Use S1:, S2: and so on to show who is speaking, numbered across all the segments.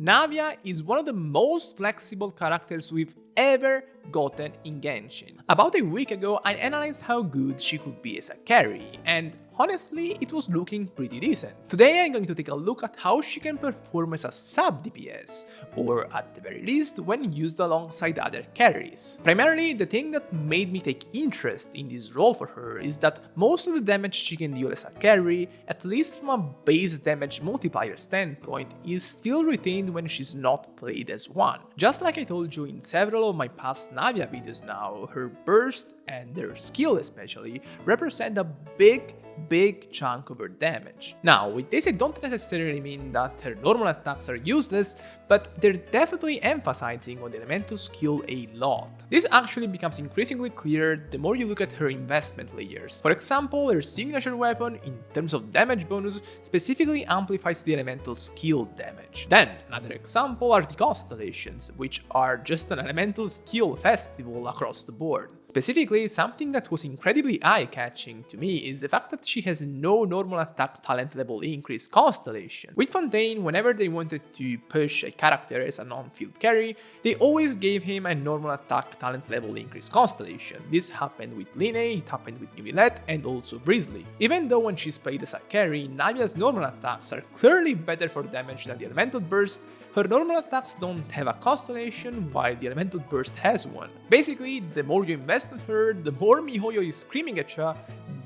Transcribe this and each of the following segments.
S1: Navia is one of the most flexible characters we've ever gotten in Genshin. About a week ago, I analyzed how good she could be as a carry, and honestly, it was looking pretty decent. Today I'm going to take a look at how she can perform as a sub DPS, or at the very least when used alongside other carries. Primarily, the thing that made me take interest in this role for her is that most of the damage she can deal as a carry, at least from a base damage multiplier standpoint, is still retained when she's not played as one. Just like I told you in several of my past Navia videos now, her burst and their skill especially represent a big chunk of her damage. Now, with this I don't necessarily mean that her normal attacks are useless, but they're definitely emphasizing on the elemental skill a lot. This actually becomes increasingly clear the more you look at her investment layers. For example, her signature weapon, in terms of damage bonus, specifically amplifies the elemental skill damage. Then, another example are the constellations, which are just an elemental skill festival across the board. Specifically, something that was incredibly eye-catching to me is the fact that she has no normal attack talent level increase constellation. With Fontaine, whenever they wanted to push a character as a non-field carry, they always gave him a normal attack talent level increase constellation. This happened with Lyney, it happened with Neuvillette, and also Brisley. Even though when she's played as a carry, Navia's normal attacks are clearly better for damage than the elemental burst, her normal attacks don't have a constellation, while the elemental burst has one. Basically, the more you invest in her, the more MiHoYo is screaming at you,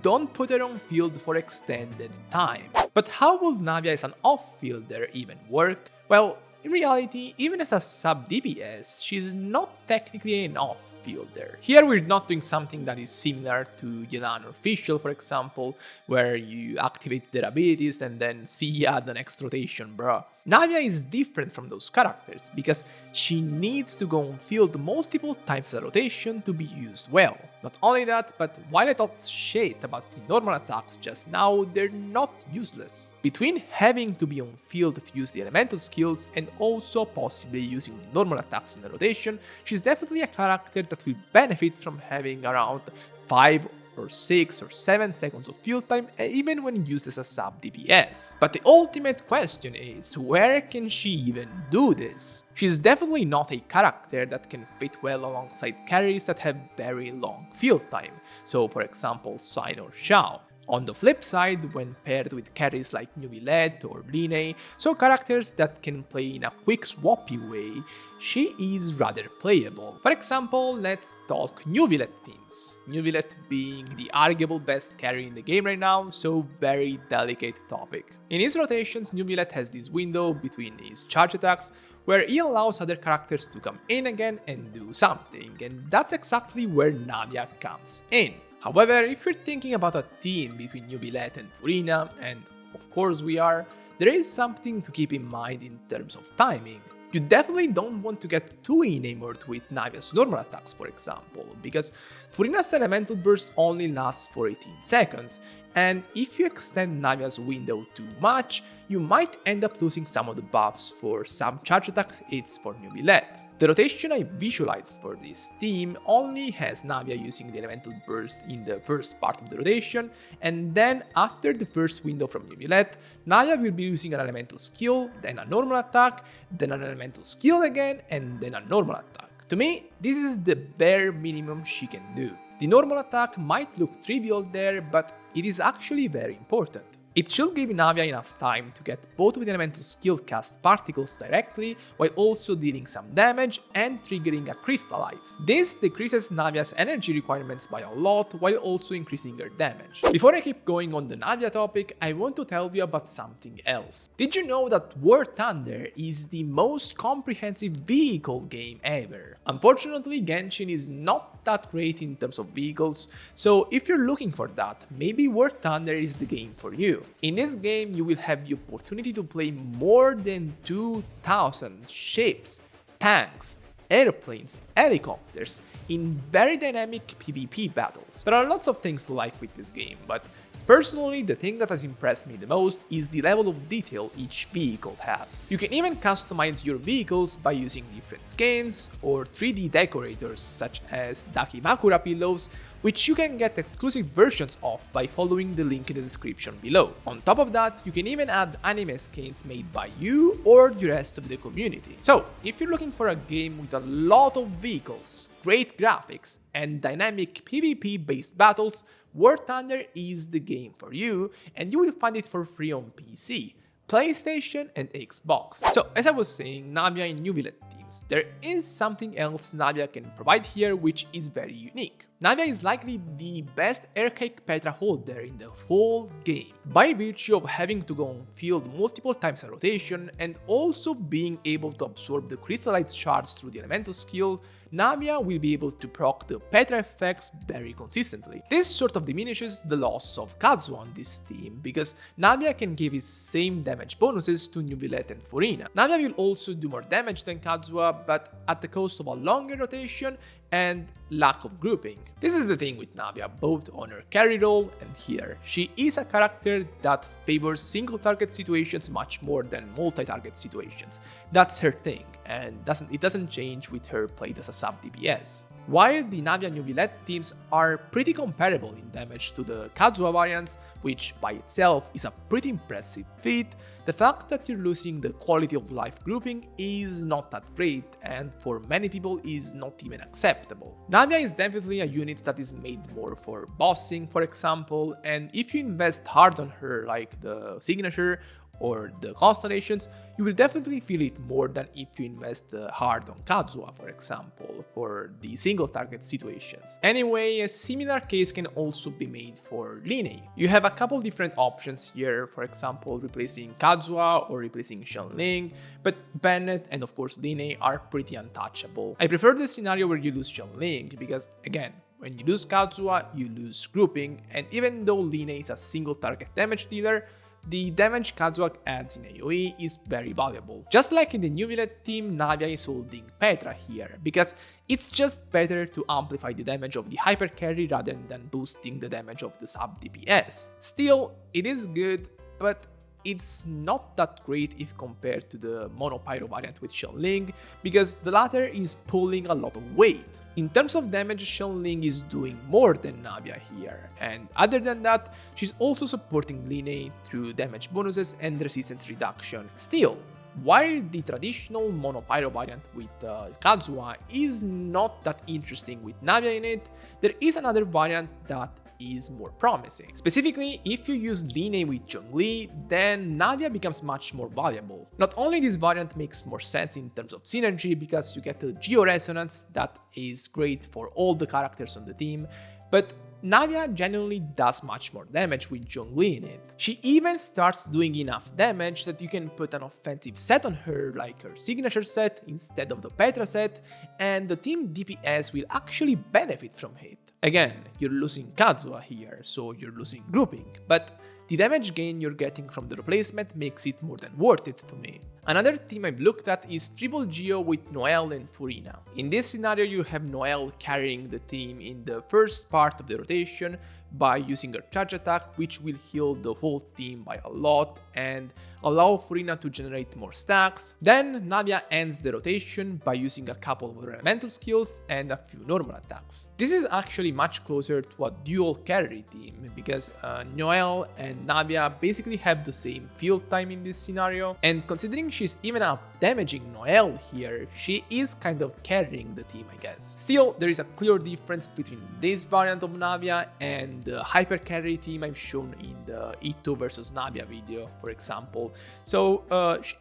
S1: don't put her on field for extended time. But how will Navia as an off-fielder even work? Well, in reality, even as a sub DPS, she's not technically an off-fielder. Here we're not doing something that is similar to Yelan or Fischl, for example, where you activate their abilities and then see ya the next rotation, bruh. Navia is different from those characters, because she needs to go on field multiple times a rotation to be used well. Not only that, but while I talked shit about the normal attacks just now, they're not useless. Between having to be on field to use the elemental skills and also possibly using the normal attacks in a rotation, she's definitely a character that will benefit from having around 5 or 6 or 7 seconds of field time even when used as a sub DPS. But the ultimate question is, where can she even do this? She's definitely not a character that can fit well alongside carries that have very long field time, so for example Sign or Xiao. On the flip side, when paired with carries like Neuvillette or Lyney, so characters that can play in a quick swappy way, she is rather playable. For example, let's talk Neuvillette things. Neuvillette being the arguable best carry in the game right now, so very delicate topic. In his rotations, Neuvillette has this window between his charge attacks where he allows other characters to come in again and do something, and that's exactly where Navia comes in. However, if you're thinking about a team between Neuvillette and Furina, and of course we are, there is something to keep in mind in terms of timing. You definitely don't want to get too enamored with Navia's normal attacks, for example, because Furina's elemental burst only lasts for 18 seconds, and if you extend Navia's window too much, you might end up losing some of the buffs for some charge attacks hits for Neuvillette. The rotation I visualized for this team only has Navia using the elemental burst in the first part of the rotation, and then after the first window from Neuvillette, Navia will be using an elemental skill, then a normal attack, then an elemental skill again, and then a normal attack. To me, this is the bare minimum she can do. The normal attack might look trivial there, but it is actually very important. It should give Navia enough time to get both with elemental skill cast particles directly, while also dealing some damage and triggering a crystallize. This decreases Navia's energy requirements by a lot, while also increasing her damage. Before I keep going on the Navia topic, I want to tell you about something else. Did you know that Warthunder is the most comprehensive vehicle game ever? Unfortunately, Genshin is not that great in terms of vehicles, so if you're looking for that, maybe Warthunder is the game for you. In this game, you will have the opportunity to play more than 2,000 ships, tanks, airplanes, helicopters in very dynamic PvP battles. There are lots of things to like with this game, but Personally, the thing that has impressed me the most is the level of detail each vehicle has. You can even customize your vehicles by using different skins or 3D decorators such as Dakimakura pillows, which you can get exclusive versions of by following the link in the description below. On top of that, you can even add anime skins made by you or the rest of the community. So, if you're looking for a game with a lot of vehicles, great graphics, and dynamic PvP based battles, Warthunder is the game for you, and you will find it for free on PC, PlayStation and Xbox. So as I was saying, Navia in Neuvillette teams, there is something else Navia can provide here which is very unique. Navia is likely the best archaic Petra holder in the whole game, by virtue of having to go on field multiple times a rotation and also being able to absorb the crystallized shards through the elemental skill. Navia will be able to proc the Petra effects very consistently. This sort of diminishes the loss of Kazuha on this team, because Navia can give his same damage bonuses to Neuvillette and Furina. Navia will also do more damage than Kazuha, but at the cost of a longer rotation and lack of grouping. This is the thing with Navia, both on her carry role and here. She is a character that favors single target situations much more than multi-target situations. That's her thing, and it doesn't change with her played as a sub DPS. While the Navia Neuvillette teams are pretty comparable in damage to the Kazuha variants, which by itself is a pretty impressive feat, the fact that you're losing the quality of life grouping is not that great, and for many people is not even acceptable. Navia is definitely a unit that is made more for bossing, for example, and if you invest hard on her like the signature or the constellations, you will definitely feel it more than if you invest hard on Kazuha, for example, for the single target situations. Anyway, a similar case can also be made for Lyney. You have a couple different options here, for example replacing Kazuha or replacing Xiangling, but Bennett and of course Lyney are pretty untouchable. I prefer the scenario where you lose Xiangling because, again, when you lose Kazuha, you lose grouping, and even though Lyney is a single target damage dealer, the damage Kazuha adds in AoE is very valuable. Just like in the Neuvillette team, Navia is holding Petra here, because it's just better to amplify the damage of the hyper carry rather than boosting the damage of the sub DPS. Still, it is good, but it's not that great if compared to the Mono Pyro variant with Xiangling, because the latter is pulling a lot of weight. In terms of damage, Xiangling is doing more than Navia here, and other than that, she's also supporting Lyney through damage bonuses and resistance reduction. Still, while the traditional Mono Pyro variant with Kazuha is not that interesting with Navia in it, there is another variant that is more promising. Specifically, if you use Lyney with Zhongli, then Navia becomes much more valuable. Not only this variant makes more sense in terms of synergy because you get a geo-resonance that is great for all the characters on the team, but Navia genuinely does much more damage with Zhongli in it. She even starts doing enough damage that you can put an offensive set on her, like her signature set instead of the Petra set, and the team DPS will actually benefit from it. Again, you're losing Kazuha here, so you're losing grouping, but the damage gain you're getting from the replacement makes it more than worth it to me. Another team I've looked at is Triple Geo with Noelle and Furina. In this scenario, you have Noelle carrying the team in the first part of the rotation by using her charge attack, which will heal the whole team by a lot and allow Furina to generate more stacks. Then Navia ends the rotation by using a couple of elemental skills and a few normal attacks. This is actually much closer to a dual carry team because Noelle and Navia basically have the same field time in this scenario, and considering she's even out damaging Noelle here, she is kind of carrying the team, I guess. Still, there is a clear difference between this variant of Navia and the hyper carry team I've shown in the Ito versus Navia video, for example. So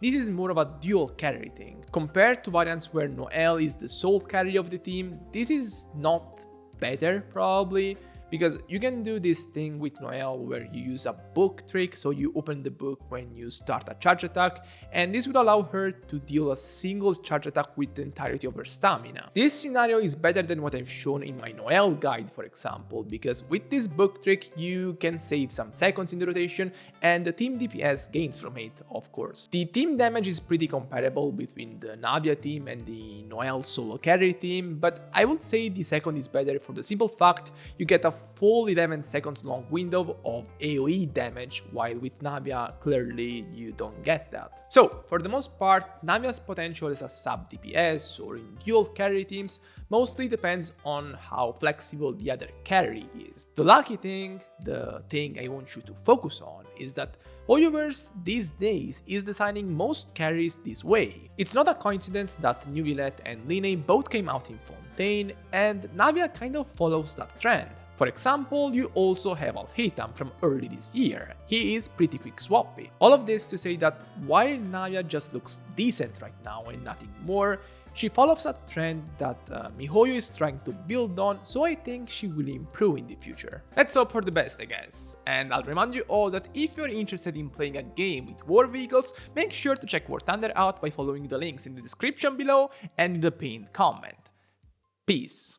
S1: this is more of a dual carry thing. Compared to variants where Noelle is the sole carry of the team, this is not better probably, because you can do this thing with Noelle where you use a book trick, so you open the book when you start a charge attack, and this would allow her to deal a single charge attack with the entirety of her stamina. This scenario is better than what I've shown in my Noelle guide, for example, because with this book trick you can save some seconds in the rotation, and the team DPS gains from it, of course. The team damage is pretty comparable between the Navia team and the Noelle solo carry team, but I would say the second is better for the simple fact you get a full 11 seconds long window of AoE damage, while with Navia, clearly you don't get that. So, for the most part, Navia's potential as a sub DPS or in dual carry teams mostly depends on how flexible the other carry is. The lucky thing, the thing I want you to focus on, is that Hoyoverse these days is designing most carries this way. It's not a coincidence that Neuvillette and Lyney both came out in Fontaine, and Navia kind of follows that trend. For example, you also have Alhitam from early this year. He is pretty quick swappy. All of this to say that while Navia just looks decent right now and nothing more, she follows a trend that MiHoYo is trying to build on, so I think she will improve in the future. Let's hope for the best, I guess. And I'll remind you all that if you're interested in playing a game with war vehicles, make sure to check Warthunder out by following the links in the description below and in the pinned comment. Peace.